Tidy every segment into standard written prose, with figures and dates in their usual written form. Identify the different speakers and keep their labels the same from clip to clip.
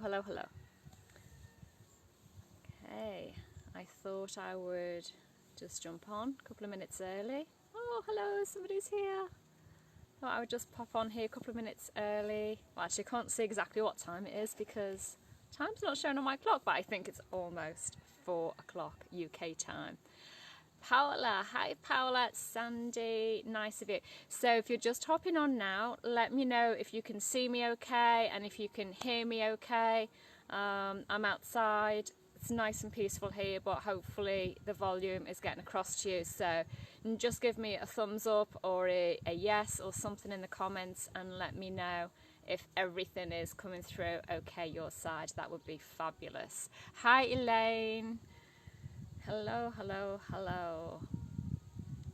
Speaker 1: hello, hello. Okay, I thought I would just jump on a couple of minutes early. Oh, hello, somebody's here. Thought I would just pop on here a couple of minutes early. Well, actually, I can't see exactly what time it is because time's not shown on my clock, but I think it's almost 4 o'clock UK time. Paola, hi Paola, Sandy, nice of you. So if you're just hopping on now, let me know if you can see me okay and if you can hear me okay. I'm outside, it's nice and peaceful here, but hopefully the volume is getting across to you. So just give me a thumbs up or a yes or something in the comments and let me know if everything is coming through okay your side. That would be fabulous. Hi Elaine. Hello, hello, hello.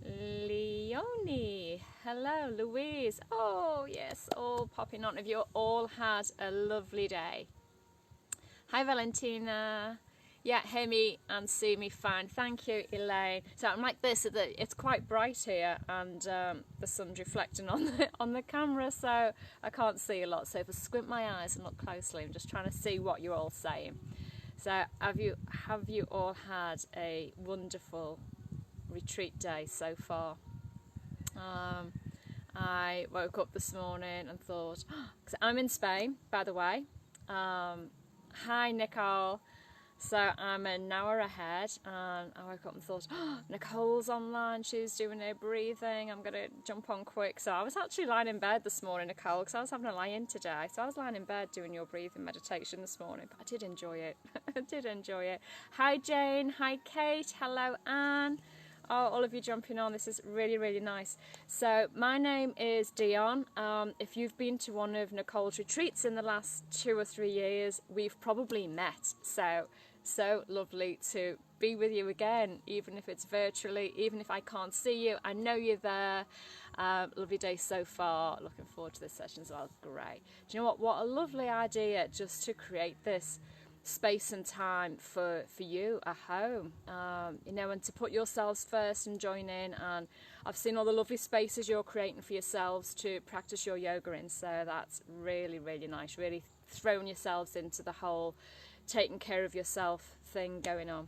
Speaker 1: Leonie. Hello, Louise. Oh, yes, all popping on. Have you all had a lovely day? Hi, Valentina. Yeah, hear me and see me fine. Thank you, Elaine. So I'm like this, it's quite bright here and the sun's reflecting on the camera, so I can't see a lot. So if I squint my eyes and look closely, I'm just trying to see what you're all saying. So have you all had a wonderful retreat day so far? I woke up this morning and thought, because I'm in Spain, by the way. Hi Nicole. So I'm an hour ahead and I woke up and thought, Nicole's online, she's doing her breathing, I'm going to jump on quick. So I was actually lying in bed this morning, Nicole, because I was having a lie-in today. So I was lying in bed doing your breathing meditation this morning, but I did enjoy it. I did enjoy it. Hi Jane, hi Kate, hello Anne. Oh, all of you jumping on, this is really, really nice. So my name is Dion. If you've been to one of Nicole's retreats in the last 2 or 3 years, we've probably met. So lovely to be with you again, even if it's virtually, even if I can't see you, I know you're there. Lovely day so far, looking forward to this session as well. Great. Do you know what a lovely idea just to create this space and time for you at home, you know, and to put yourselves first and join in. And I've seen all the lovely spaces you're creating for yourselves to practice your yoga in, so that's really, really nice, really throwing yourselves into the whole taking care of yourself thing going on.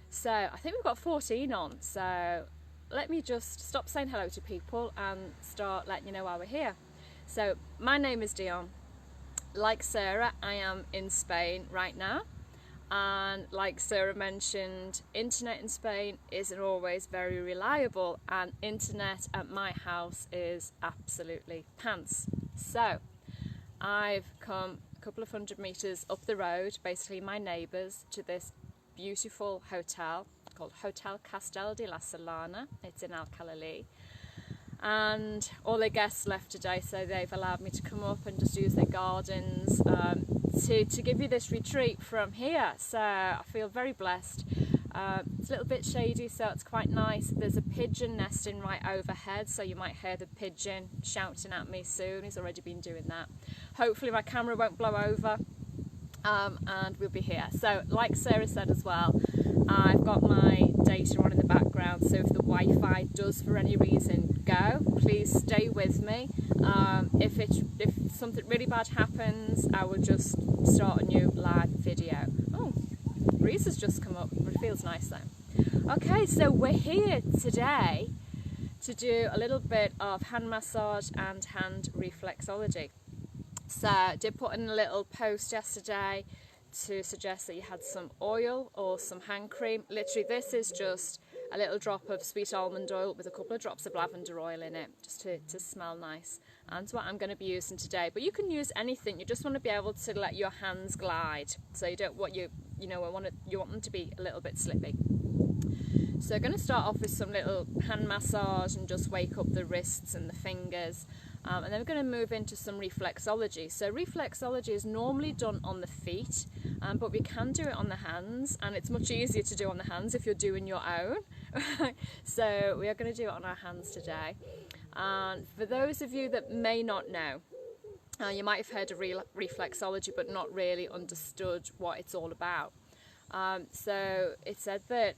Speaker 1: So I think we've got 14 on, so let me just stop saying hello to people and start letting you know why we're here. So my name is Dion. Like Sarah, I am in Spain right now, and like Sarah mentioned, internet in Spain isn't always very reliable, and internet at my house is absolutely pants. So I've come a couple of 100 meters up the road, basically my neighbours, to this beautiful hotel called Hotel Castel de la Solana. It's in Alcalá. And all their guests left today, so they've allowed me to come up and just use their gardens to give you this retreat from here. So I feel very blessed. It's a little bit shady, so it's quite nice. There's a pigeon nesting right overhead, so you might hear the pigeon shouting at me soon. He's already been doing that. Hopefully my camera won't blow over, and we'll be here. So like Sarah said as well, I've got my data on in the background, so if the Wi-Fi does for any reason go, please stay with me. If something really bad happens, I will just start a new live video. Oh, breeze has just come up, but it feels nice though. Okay, so we're here today to do a little bit of hand massage and hand reflexology. So I did put in a little post yesterday to suggest that you had some oil or some hand cream. Literally this is just a little drop of sweet almond oil with a couple of drops of lavender oil in it, just to smell nice. And that's what I'm going to be using today. But you can use anything. You just want to be able to let your hands glide. So you don't you want them to be a little bit slippy. So I'm going to start off with some little hand massage and just wake up the wrists and the fingers. And then we're going to move into some reflexology. So reflexology is normally done on the feet, but we can do it on the hands, and it's much easier to do on the hands if you're doing your own. So we are going to do it on our hands today. And for those of you that may not know, you might have heard of reflexology but not really understood what it's all about. So it said that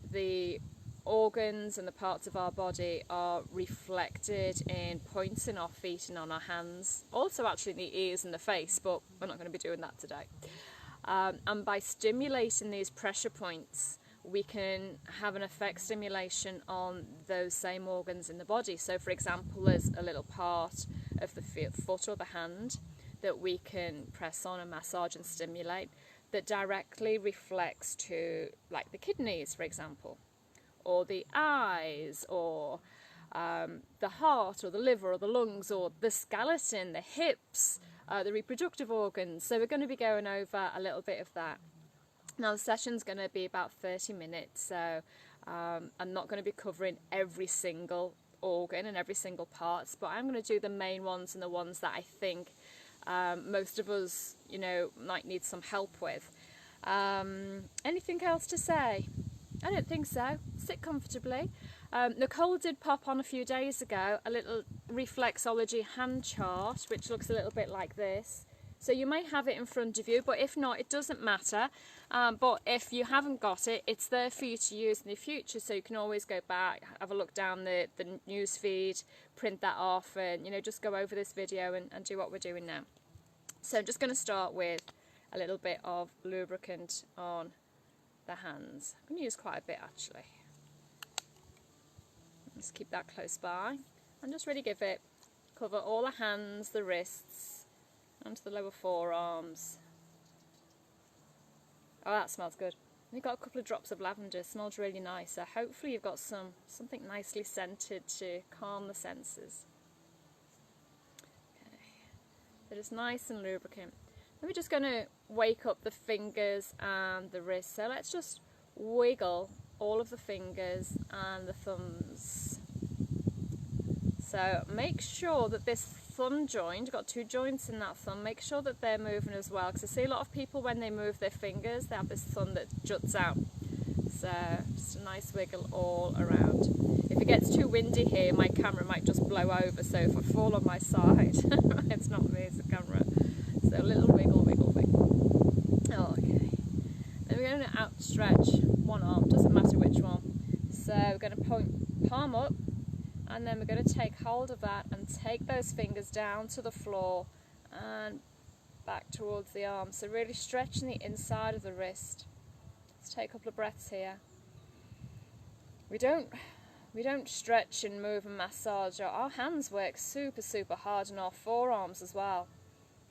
Speaker 1: organs and the parts of our body are reflected in points in our feet and on our hands, also actually in the ears and the face, but we're not going to be doing that today. And by stimulating these pressure points, we can have an effect stimulation on those same organs in the body. So for example, there's a little part of the foot or the hand that we can press on and massage and stimulate that directly reflects to, like, the kidneys, for example, or the eyes, or the heart, or the liver, or the lungs, or the skeleton, the hips, the reproductive organs. So we're going to be going over a little bit of that. Now the session's going to be about 30 minutes, so I'm not going to be covering every single organ and every single parts, but I'm going to do the main ones and the ones that I think most of us, you know, might need some help with. Anything else to say? I don't think so. Sit comfortably. Nicole did pop on a few days ago a little Reflexology hand chart, which looks a little bit like this. So you may have it in front of you, but if not, it doesn't matter. But if you haven't got it, it's there for you to use in the future, so you can always go back, have a look down the news feed, print that off, and, you know, just go over this video and do what we're doing now. So I'm just going to start with a little bit of lubricant on the hands. I'm going to use quite a bit actually. Just keep that close by and just really give it, cover all the hands, the wrists, onto the lower forearms. Oh, that smells good. We've got a couple of drops of lavender. It smells really nice. So hopefully you've got something nicely scented to calm the senses. Okay. So just nice and lubricant. Then we're just going to wake up the fingers and the wrists. So let's just wiggle all of the fingers and the thumbs. So make sure that this thumb joint, you've got two joints in that thumb, make sure that they're moving as well, because I see a lot of people when they move their fingers, they have this thumb that juts out. So just a nice wiggle all around. If it gets too windy here, my camera might just blow over, so if I fall on my side, it's not me, it's the camera. So a little wiggle, wiggle, wiggle. Oh, okay. Then we're going to outstretch one arm, doesn't matter which one. So we're going to point palm up, and then we're going to take hold of that and take those fingers down to the floor and back towards the arm. So really stretching the inside of the wrist. Let's take a couple of breaths here. We don't stretch and move and massage. Our hands work super, super hard, and our forearms as well.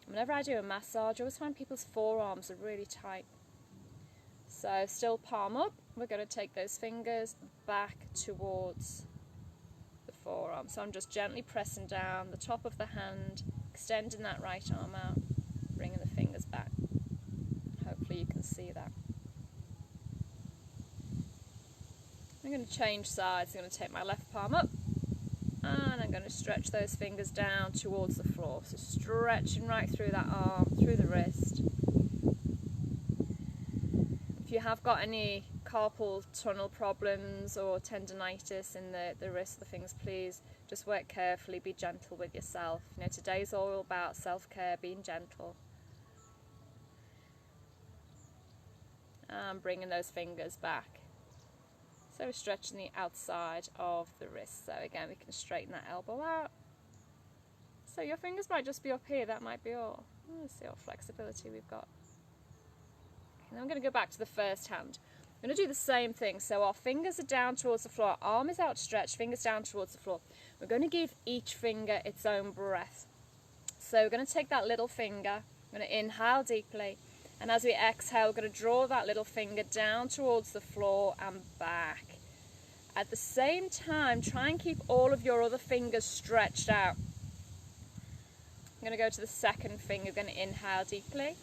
Speaker 1: Whenever I do a massage, I always find people's forearms are really tight. So still palm up, we're going to take those fingers back towards the forearm. So I'm just gently pressing down the top of the hand, extending that right arm out, bringing the fingers back. Hopefully you can see that. I'm going to change sides. I'm going to take my left palm up, and I'm going to stretch those fingers down towards the floor. So stretching right through that arm, through the wrist. If you have got any carpal tunnel problems or tendinitis in the wrist, the fingers, please just work carefully, be gentle with yourself. You know, today's all about self-care, being gentle. And bringing those fingers back. So we're stretching the outside of the wrist. So again, we can straighten that elbow out. So your fingers might just be up here, that might be all. Let's see what flexibility we've got. And I'm going to go back to the first hand. I'm going to do the same thing. So our fingers are down towards the floor, our arm is outstretched, fingers down towards the floor. We're going to give each finger its own breath. So we're going to take that little finger, I'm going to inhale deeply, and as we exhale, we're going to draw that little finger down towards the floor and back. At the same time, try and keep all of your other fingers stretched out. I'm going to go to the second finger, we're going to inhale deeply.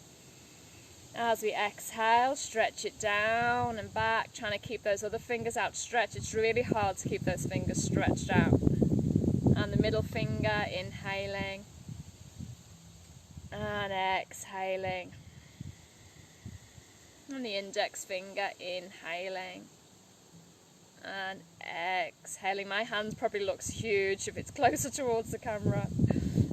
Speaker 1: As we exhale, stretch it down and back, trying to keep those other fingers outstretched. It's really hard to keep those fingers stretched out. And the middle finger, inhaling and exhaling. And the index finger, inhaling and exhaling. My hand probably looks huge if it's closer towards the camera.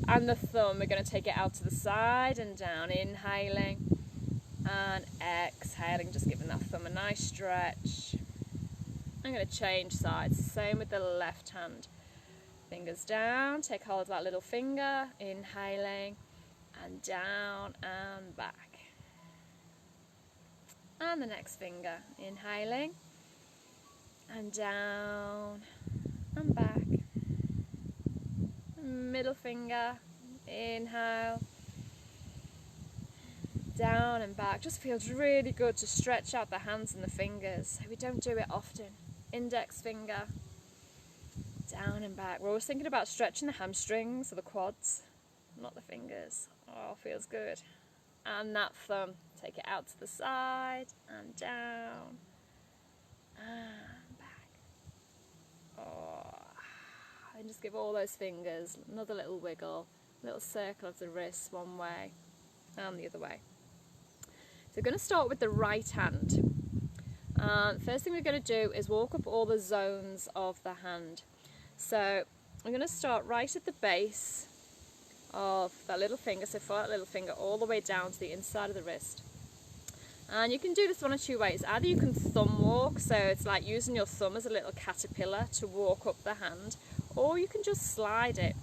Speaker 1: And the thumb, we're going to take it out to the side and down, inhaling and exhaling, just giving that thumb a nice stretch. I'm going to change sides. Same with the left hand. Fingers down, take hold of that little finger, inhaling, and down and back. And the next finger, inhaling, and down and back. Middle finger, inhale, down and back. Just feels really good to stretch out the hands and the fingers. We don't do it often. Index finger, down and back. We're always thinking about stretching the hamstrings or the quads, not the fingers. Oh, feels good. And that thumb, take it out to the side and down and back. Oh, and just give all those fingers another little wiggle, little circle of the wrists one way and the other way. So we're going to start with the right hand. First thing we're going to do is walk up all the zones of the hand. So I'm going to start right at the base of that little finger, so follow that little finger all the way down to the inside of the wrist. And you can do this one of two ways. Either you can thumb walk, so it's like using your thumb as a little caterpillar to walk up the hand, or you can just slide it.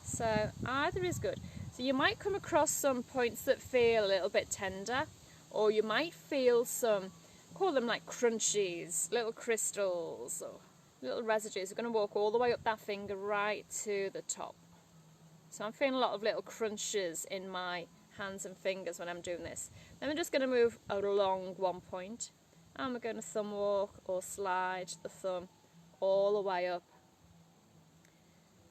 Speaker 1: So either is good. So you might come across some points that feel a little bit tender, or you might feel some, call them like crunchies, little crystals or little residues. We're going to walk all the way up that finger right to the top. So I'm feeling a lot of little crunches in my hands and fingers when I'm doing this. Then we're just going to move along one point, and we're going to thumb walk or slide the thumb all the way up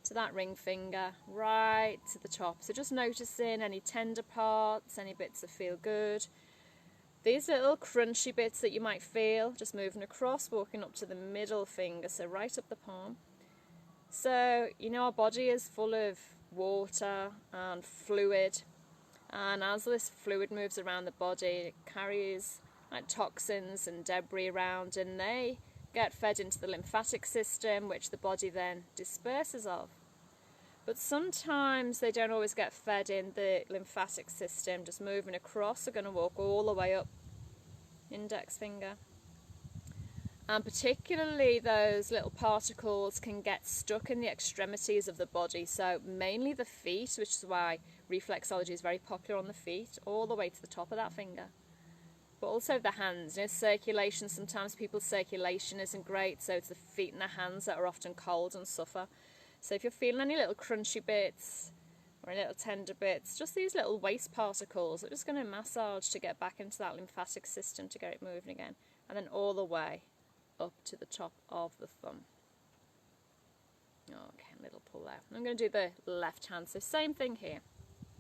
Speaker 1: to that ring finger, right to the top. So just noticing any tender parts, any bits that feel good. These little crunchy bits that you might feel, just moving across, walking up to the middle finger, so right up the palm. So, you know, our body is full of water and fluid, and as this fluid moves around the body, it carries like toxins and debris around, and they get fed into the lymphatic system, which the body then disperses of. But sometimes they don't always get fed in the lymphatic system. Just moving across, we're going to walk all the way up, index finger. And particularly those little particles can get stuck in the extremities of the body. So mainly the feet, which is why reflexology is very popular on the feet, all the way to the top of that finger. But also the hands, you know, circulation. Sometimes people's circulation isn't great, so it's the feet and the hands that are often cold and suffer. So if you're feeling any little crunchy bits or any little tender bits, just these little waste particles, we're just going to massage to get back into that lymphatic system to get it moving again. And then all the way up to the top of the thumb. Okay, a little pull there. I'm going to do the left hand, so same thing here.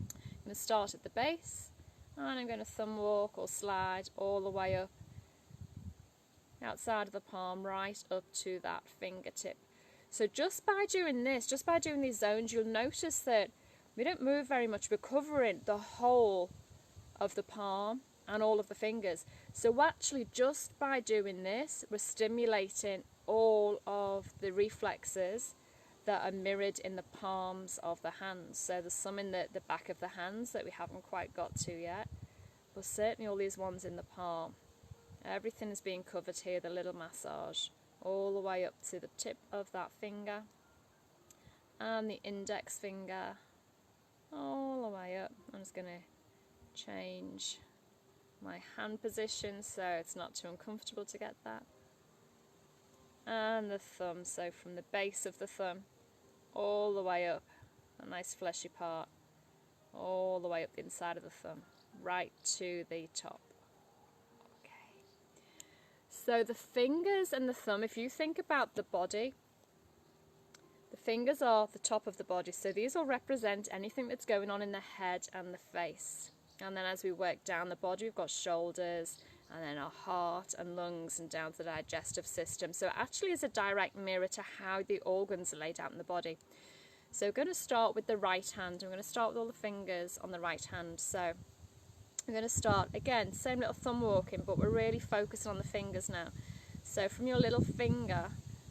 Speaker 1: I'm going to start at the base, and I'm going to thumb walk or slide all the way up, outside of the palm, right up to that fingertip. So just by doing this, just by doing these zones, you'll notice that we don't move very much. We're covering the whole of the palm and all of the fingers. So actually, just by doing this, we're stimulating all of the reflexes that are mirrored in the palms of the hands. So there's some in the back of the hands that we haven't quite got to yet, but certainly all these ones in the palm. Everything is being covered here, the little massage, all the way up to the tip of that finger and the index finger, all the way up. I'm just going to change my hand position so it's not too uncomfortable to get that. And the thumb, so from the base of the thumb all the way up, a nice fleshy part, all the way up the inside of the thumb, right to the top. Okay. So the fingers and the thumb, if you think about the body, the fingers are the top of the body, so these will represent anything that's going on in the head and the face. And then as we work down the body, we've got shoulders, and then our heart and lungs, and down to the digestive system. So it actually is a direct mirror to how the organs are laid out in the body. So we're going to start with the right hand. I'm going to start with all the fingers on the right hand. So I'm going to start, again, same little thumb walking, but we're really focusing on the fingers now. So from your little finger,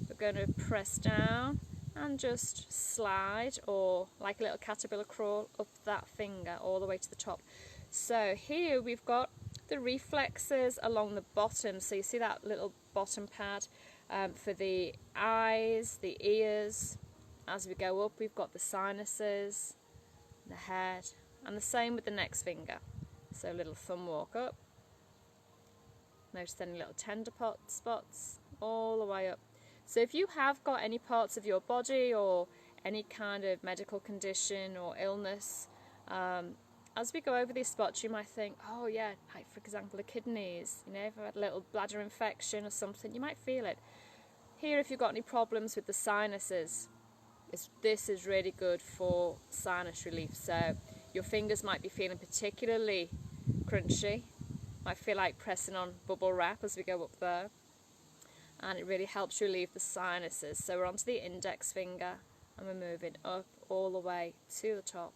Speaker 1: we're going to press down and just slide, or like a little caterpillar crawl, up that finger all the way to the top. So here we've got the reflexes along the bottom, so you see that little bottom pad, For the eyes, the ears, as we go up, we've got the sinuses, the head, and the same with the next finger. So little thumb walk up. Notice any little tender spots all the way up. So if you have got any parts of your body or any kind of medical condition or illness, as we go over these spots, you might think, oh yeah, like for example the kidneys, you know, if I've had a little bladder infection or something, you might feel it. Here, if you've got any problems with the sinuses, this is really good for sinus relief. So your fingers might be feeling particularly crunchy, might feel like pressing on bubble wrap as we go up there, and it really helps relieve the sinuses. So we're onto the index finger and we're moving up all the way to the top.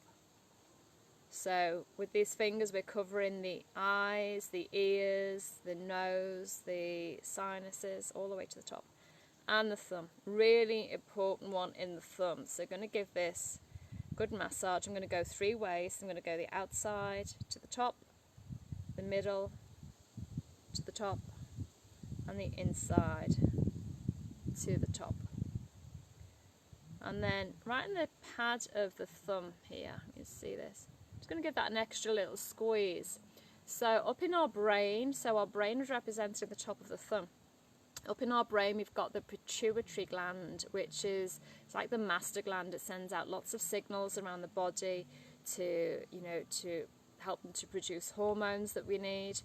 Speaker 1: So with these fingers we're covering the eyes, the ears, the nose, the sinuses, all the way to the top. And the thumb, really important one in the thumb. So going to give this good massage. I'm going to go 3 ways. I'm going to go the outside to the top, the middle to the top, and the inside to the top. And then right in the pad of the thumb here, you see this, I'm just going to give that an extra little squeeze. So up in our brain, so our brain is represented at the top of the thumb. Up in our brain we've got the pituitary gland, which is, it's like the master gland. It sends out lots of signals around the body to, you know, to help them to produce hormones that we need.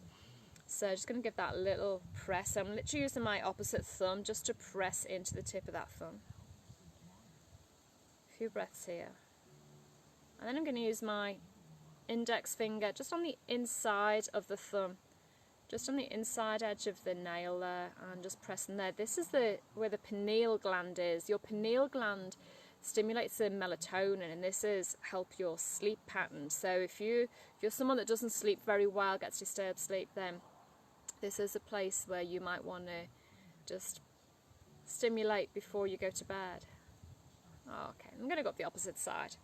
Speaker 1: So just going to give that a little press. I'm literally using my opposite thumb just to press into the tip of that thumb. A few breaths here. And then I'm going to use my index finger just on the inside of the thumb, just on the inside edge of the nail there, and just pressing there. This is where the pineal gland is. Your pineal gland stimulates the melatonin, and this is help your sleep pattern. So if you're someone that doesn't sleep very well, gets disturbed sleep, then this is a place where you might want to just stimulate before you go to bed. Okay, I'm going to go up the opposite side.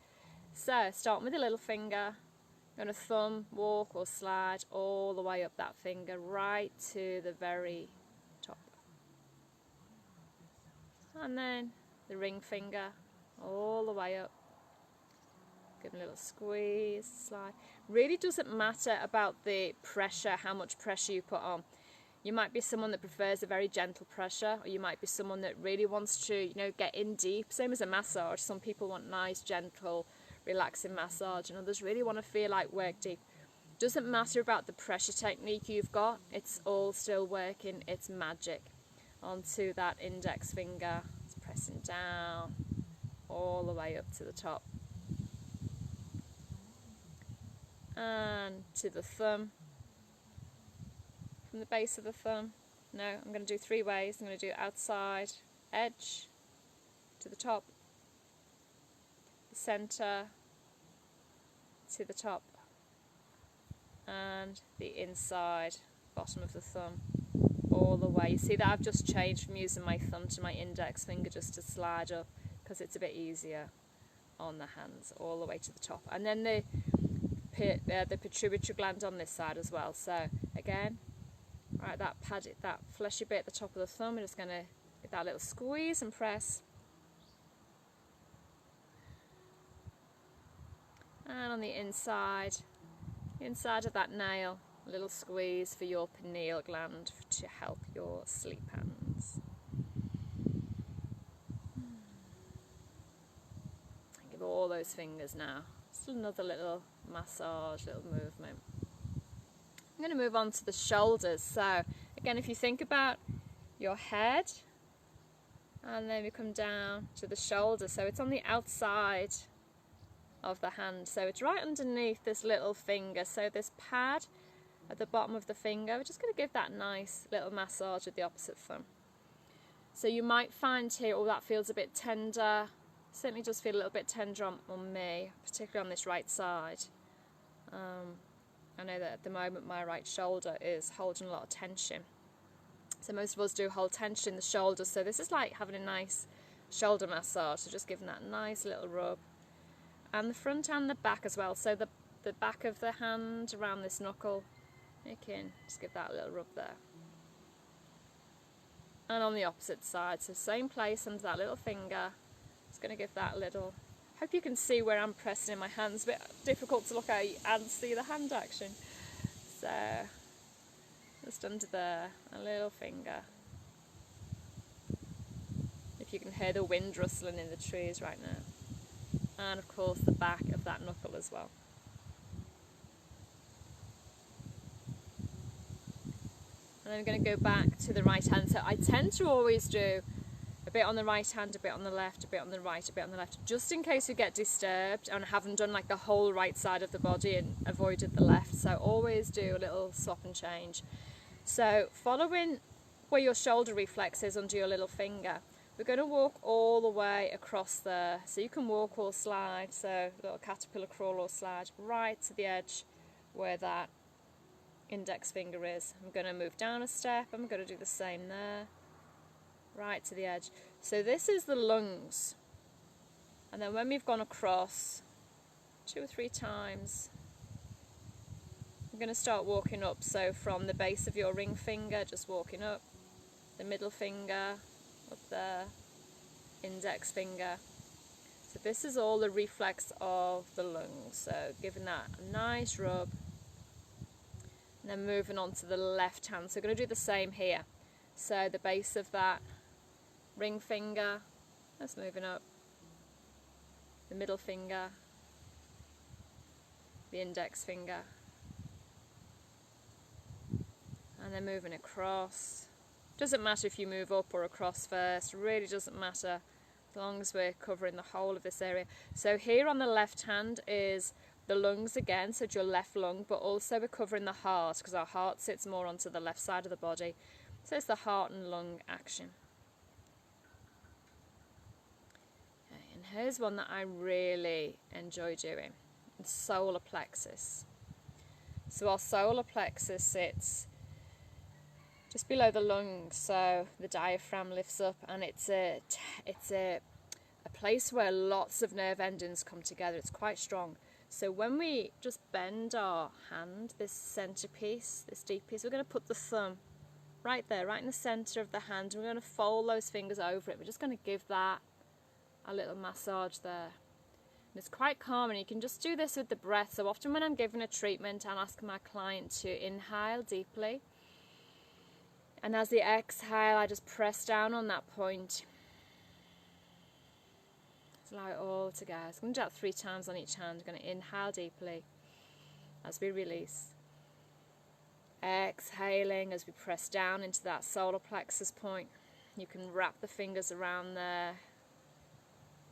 Speaker 1: So start with the little finger. I'm going to thumb, walk or slide all the way up that finger right to the very top. And then the ring finger all the way up. Give a little squeeze, slide. Really doesn't matter about the pressure, how much pressure you put on. You might be someone that prefers a very gentle pressure, or you might be someone that really wants to, you know, get in deep. Same as a massage. Some people want nice, gentle, relaxing massage, and others really want to feel like work deep. Doesn't matter about the pressure technique you've got, it's all still working its magic onto that index finger. It's pressing down all the way up to the top and to the thumb, from the base of the thumb. No, I'm going to do 3 ways. I'm going to do outside edge to the top, the center to the top, and the inside bottom of the thumb all the way. You see that I've just changed from using my thumb to my index finger just to slide up, because it's a bit easier on the hands, all the way to the top. And then the pituitary gland on this side as well. So again, right, that fleshy bit at the top of the thumb, we're just going to give that little squeeze and press. And on the inside of that nail, a little squeeze for your pineal gland to help your sleep patterns. Give all those fingers now. Just another little massage, little movement. I'm going to move on to the shoulders. So again, if you think about your head, and then we come down to the shoulder. So it's on the outside of the hand. So it's right underneath this little finger. So this pad at the bottom of the finger, we're just going to give that nice little massage with the opposite thumb. So you might find here, oh, that feels a bit tender. Certainly does feel a little bit tender on me, particularly on this right side. I know that at the moment my right shoulder is holding a lot of tension. So most of us do hold tension in the shoulders. So this is like having a nice shoulder massage. So just giving that nice little rub. And the front and the back as well. So the back of the hand around this knuckle. You can just give that a little rub there. and on the opposite side. So same place under that little finger. Just going to give that a little, hope you can see where I'm pressing in my hands. A bit difficult to look at and see the hand action. So just under there, a little finger. If you can hear the wind rustling in the trees right now. And of course the back of that knuckle as well. And I'm going to go back to the right hand. So I tend to always do a bit on the right hand, a bit on the left, a bit on the right, a bit on the left, just in case we get disturbed and haven't done like the whole right side of the body and avoided the left. So always do a little swap and change. So following where your shoulder reflex is under your little finger, we're going to walk all the way across there. So you can walk or slide, so little caterpillar crawl or slide right to the edge where that index finger is. I'm going to move down a step. I'm going to do the same there, right to the edge. So this is the lungs, and then when we've gone across 2 or 3 times, I'm going to start walking up. So from the base of your ring finger, just walking up, the middle finger up there, index finger. So this is all the reflex of the lungs. So giving that a nice rub. And then moving on to the left hand. So we're going to do the same here. So the base of that ring finger, that's moving up. The middle finger, the index finger. And then moving across. Doesn't matter if you move up or across first, really doesn't matter as long as we're covering the whole of this area. So here on the left hand is the lungs again, so it's your left lung, but also we're covering the heart because our heart sits more onto the left side of the body. So it's the heart and lung action. Okay, and here's one that I really enjoy doing, the solar plexus. So our solar plexus sits just below the lungs, so the diaphragm lifts up, and it's a place where lots of nerve endings come together. It's quite strong. So when we just bend our hand, this centre piece, this deep piece, we're going to put the thumb right there, right in the centre of the hand. We're going to fold those fingers over it. We're just going to give that a little massage there. And it's quite calming. You can just do this with the breath. So often when I'm giving a treatment, I'll ask my client to inhale deeply. And as they exhale, I just press down on that point. Allow it all to go. So I'm going to do that 3 times on each hand. We're going to inhale deeply as we release. Exhaling as we press down into that solar plexus point. You can wrap the fingers around there.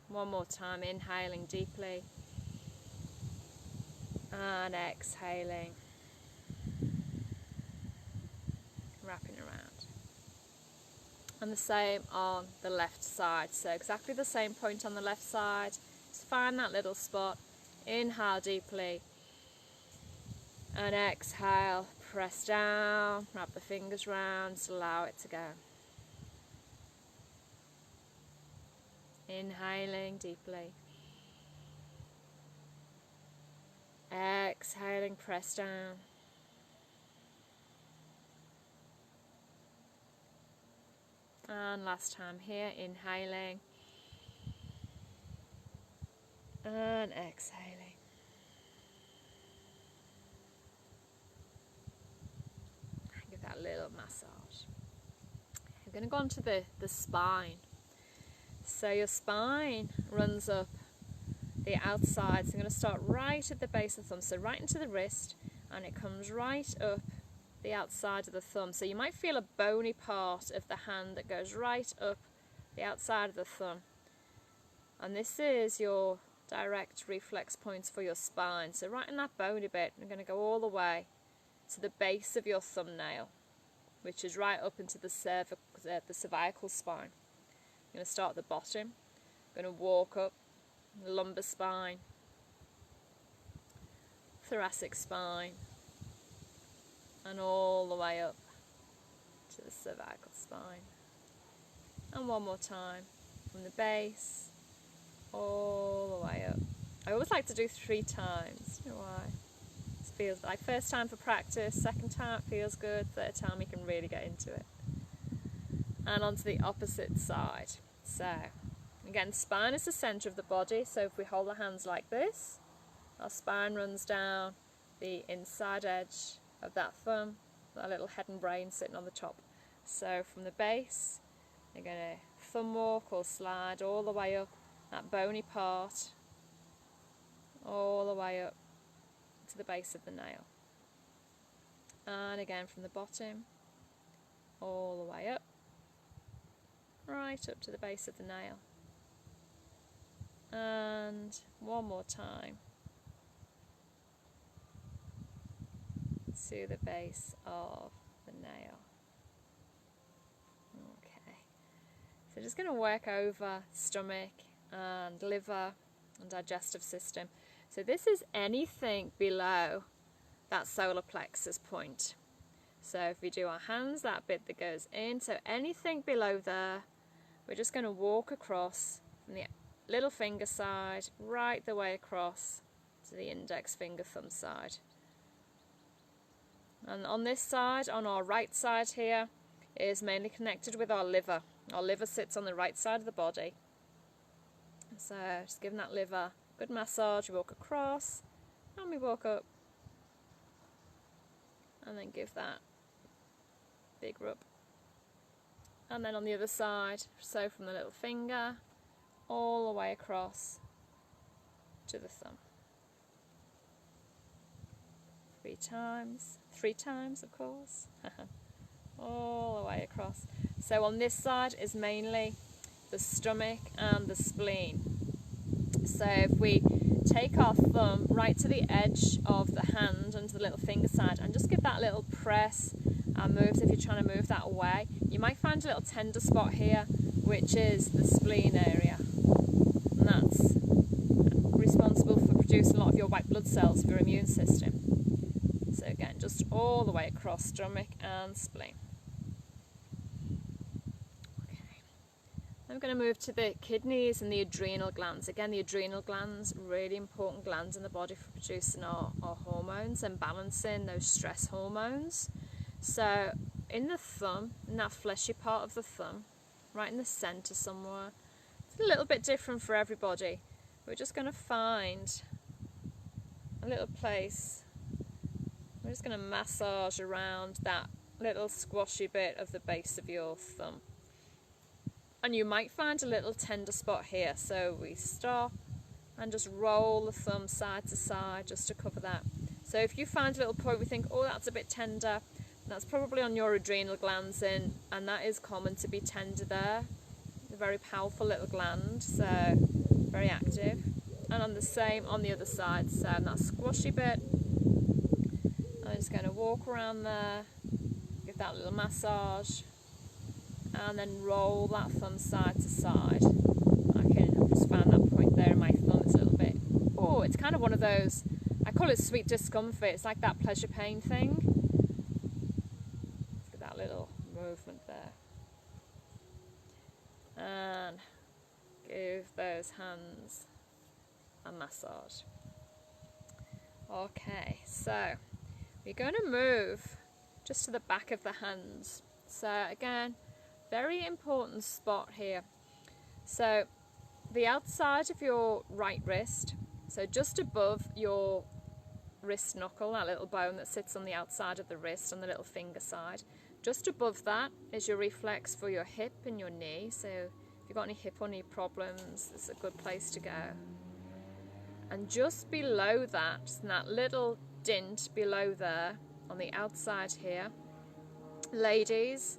Speaker 1: One more time, inhaling deeply. And exhaling. Wrapping around. And the same on the left side. So exactly the same point on the left side. Just find that little spot. Inhale deeply. And exhale. Press down. Wrap the fingers round. Just allow it to go. Inhaling deeply. Exhaling. Press down. And last time here, inhaling and exhaling. Give that a little massage. We're going to go on to the spine. So your spine runs up the outside. So I'm going to start right at the base of the thumb, so right into the wrist, and it comes right up the outside of the thumb. So you might feel a bony part of the hand that goes right up the outside of the thumb. And this is your direct reflex points for your spine. So right in that bony bit, I'm going to go all the way to the base of your thumbnail, which is right up into the cervical spine. I'm going to start at the bottom. I'm going to walk up the lumbar spine, thoracic spine, and all the way up to the cervical spine. And one more time, from the base, all the way up. I always like to do 3 times, you know why? It feels like first time for practice, second time it feels good, third time you can really get into it. and onto the opposite side. So again, spine is the center of the body, so if we hold our hands like this, our spine runs down the inside edge of that thumb, that little head and brain sitting on the top. So from the base, you're going to thumb walk or slide all the way up that bony part, all the way up to the base of the nail. And again from the bottom, all the way up, right up to the base of the nail. And one more time to the base of the nail. Okay, so just going to work over stomach and liver and digestive system. So this is anything below that solar plexus point. So if we do our hands, that bit that goes in, so anything below there, we're just going to walk across from the little finger side right the way across to the index finger thumb side. And on this side, on our right side here, is mainly connected with our liver. Our liver sits on the right side of the body. So just giving that liver a good massage. We walk across and we walk up. And then give that big rub. And then on the other side, so from the little finger all the way across to the thumb. 3 times of course. All the way across. So on this side is mainly the stomach and the spleen. So if we take our thumb right to the edge of the hand and to the little finger side and just give that little press and move, if you're trying to move that away, you might find a little tender spot here, which is the spleen area, and that's responsible for producing a lot of your white blood cells for your immune system. So again, just all the way across stomach and spleen. I'm going to move to the kidneys and the adrenal glands. Again, the adrenal glands, really important glands in the body for producing our hormones and balancing those stress hormones. So in the thumb, in that fleshy part of the thumb, right in the centre somewhere, it's a little bit different for everybody. We're just going to find a little place. We're just going to massage around that little squashy bit of the base of your thumb. And you might find a little tender spot here, so we stop and just roll the thumb side to side just to cover that. So if you find a little point we think, oh, that's a bit tender, that's probably on your adrenal glands, and that is common to be tender there. A very powerful little gland, so very active. And on the same on the other side, so that squashy bit, I'm just going to walk around there, give that little massage, and then roll that thumb side to side. I can just find that point there in my thumb. It's a little bit, oh, it's kind of one of those, I call it sweet discomfort. It's like that pleasure pain thing. Let's get that little movement there. And give those hands a massage. Okay, so we're going to move just to the back of the hands. So again, very important spot here. So the outside of your right wrist, so just above your wrist knuckle, that little bone that sits on the outside of the wrist on the little finger side, just above that is your reflex for your hip and your knee. So if you've got any hip or knee problems, it's a good place to go. And just below that, that little dint below there on the outside here, ladies,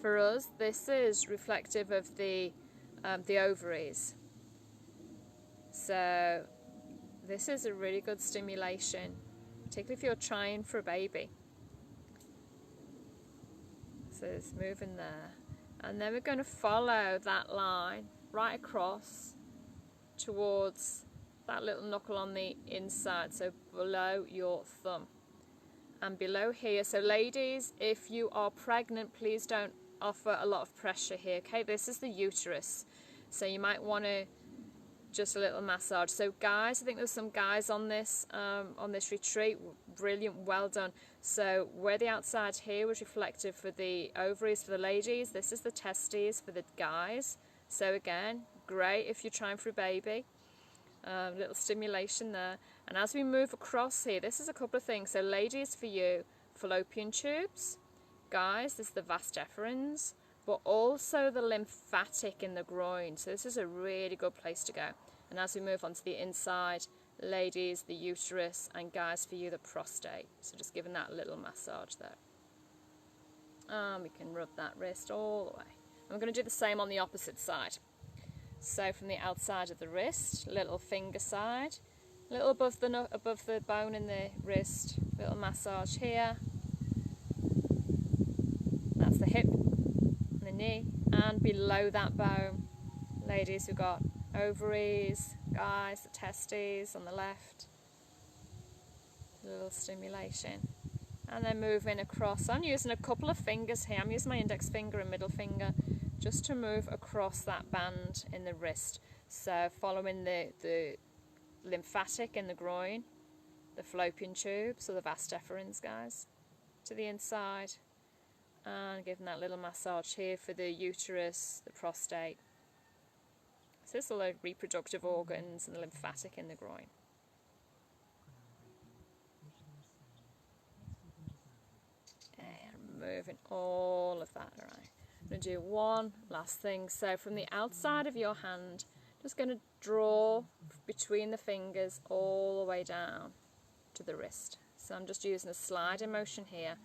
Speaker 1: for us, this is reflective of the ovaries. So this is a really good stimulation, particularly if you're trying for a baby. So it's moving there. And then we're going to follow that line right across towards that little knuckle on the inside, so below your thumb. And below here, so ladies, if you are pregnant, please don't offer a lot of pressure here, okay? This is the uterus, so you might want to just a little massage. So guys, I think there's some guys on this retreat, brilliant, well done. So where the outside here was reflective for the ovaries for the ladies, this is the testes for the guys. So again, great if you're trying for a baby. Little stimulation there. And as we move across here, this is a couple of things. So ladies, for you, fallopian tubes. Guys, this is the vas deferens, but also the lymphatic in the groin. So this is a really good place to go. And as we move on to the inside, ladies, the uterus, and guys, for you, the prostate. So just giving that little massage there. And we can rub that wrist all the way. And we're going to do the same on the opposite side. So from the outside of the wrist, little finger side, little above the bone in the wrist, little massage here. That's the hip and the knee, and below that bone, ladies, we've got ovaries, guys, the testes on the left. A little stimulation. And then moving across. I'm using a couple of fingers here. I'm using my index finger and middle finger just to move across that band in the wrist. So following the lymphatic in the groin, the fallopian tubes, or the vas deferens, guys, to the inside. And giving that little massage here for the uterus, the prostate. So this is all the reproductive organs and the lymphatic in the groin. And moving all of that around. I'm going to do one last thing. So from the outside of your hand, just going to draw between the fingers all the way down to the wrist. So I'm just using a sliding motion here.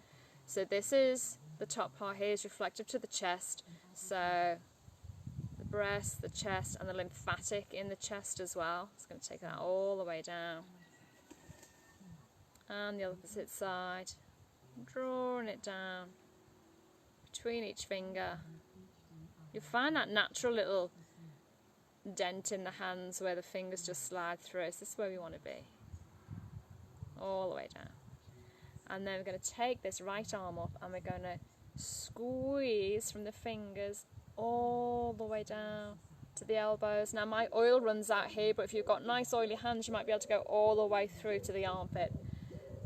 Speaker 1: So this is, the top part here is reflective to the chest. So the breast, the chest, and the lymphatic in the chest as well. It's going to take that all the way down. And the opposite side, drawing it down between each finger. You'll find that natural little dent in the hands where the fingers just slide through. So this is where we want to be. All the way down. And then we're going to take this right arm up and we're going to squeeze from the fingers all the way down to the elbows. Now my oil runs out here, but if you've got nice oily hands, you might be able to go all the way through to the armpit.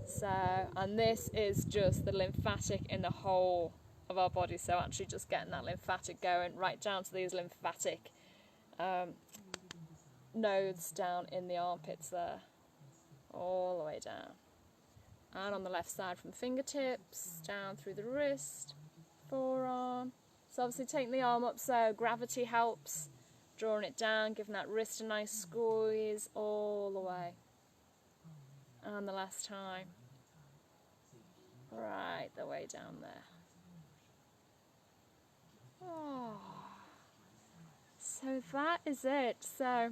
Speaker 1: So, and this is just the lymphatic in the whole of our body. So actually just getting that lymphatic going right down to these lymphatic nodes down in the armpits there, all the way down. And on the left side from the fingertips, down through the wrist, forearm. So obviously taking the arm up so gravity helps, drawing it down, giving that wrist a nice squeeze all the way. And the last time, right the way down there. Oh. So that is it. So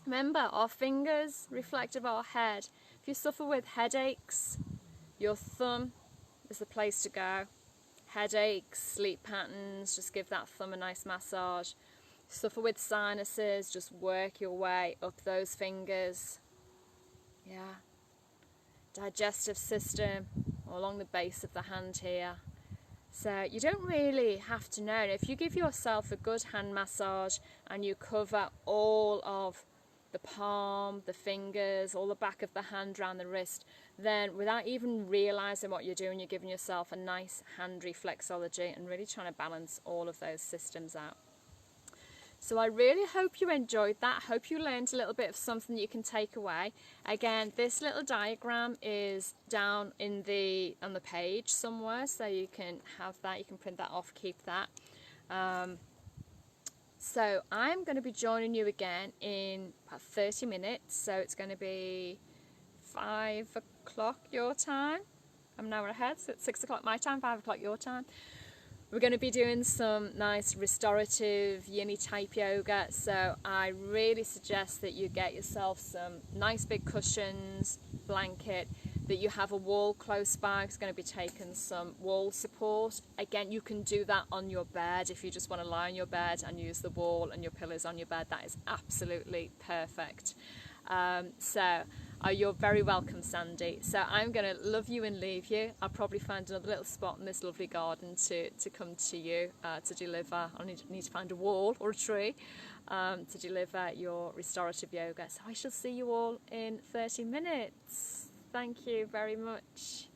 Speaker 1: remember, our fingers reflective our head. If you suffer with headaches, your thumb is the place to go. Headaches, sleep patterns, just give that thumb a nice massage. Suffer with sinuses, just work your way up those fingers. Yeah. Digestive system, along the base of the hand here. So you don't really have to know. If you give yourself a good hand massage and you cover all of the palm, the fingers, all the back of the hand around the wrist, then without even realising what you're doing, you're giving yourself a nice hand reflexology and really trying to balance all of those systems out. So I really hope you enjoyed that. Hope you learned a little bit of something that you can take away. Again, this little diagram is down in on the page somewhere, so you can have that, you can print that off, keep that. So I'm going to be joining you again in about 30 minutes, so it's going to be 5 o'clock your time. I'm an hour ahead, so it's 6 o'clock my time, 5 o'clock your time. We're going to be doing some nice restorative yin type yoga, so I really suggest that you get yourself some nice big cushions, blanket, that you have a wall close by. It's going to be taking some wall support. Again, you can do that on your bed if you just want to lie on your bed and use the wall and your pillows on your bed. That is absolutely perfect. You're very welcome, Sandy. So I'm going to love you and leave you. I'll probably find another little spot in this lovely garden to come to you to deliver. I need to find a wall or a tree to deliver your restorative yoga. So I shall see you all in 30 minutes. Thank you very much.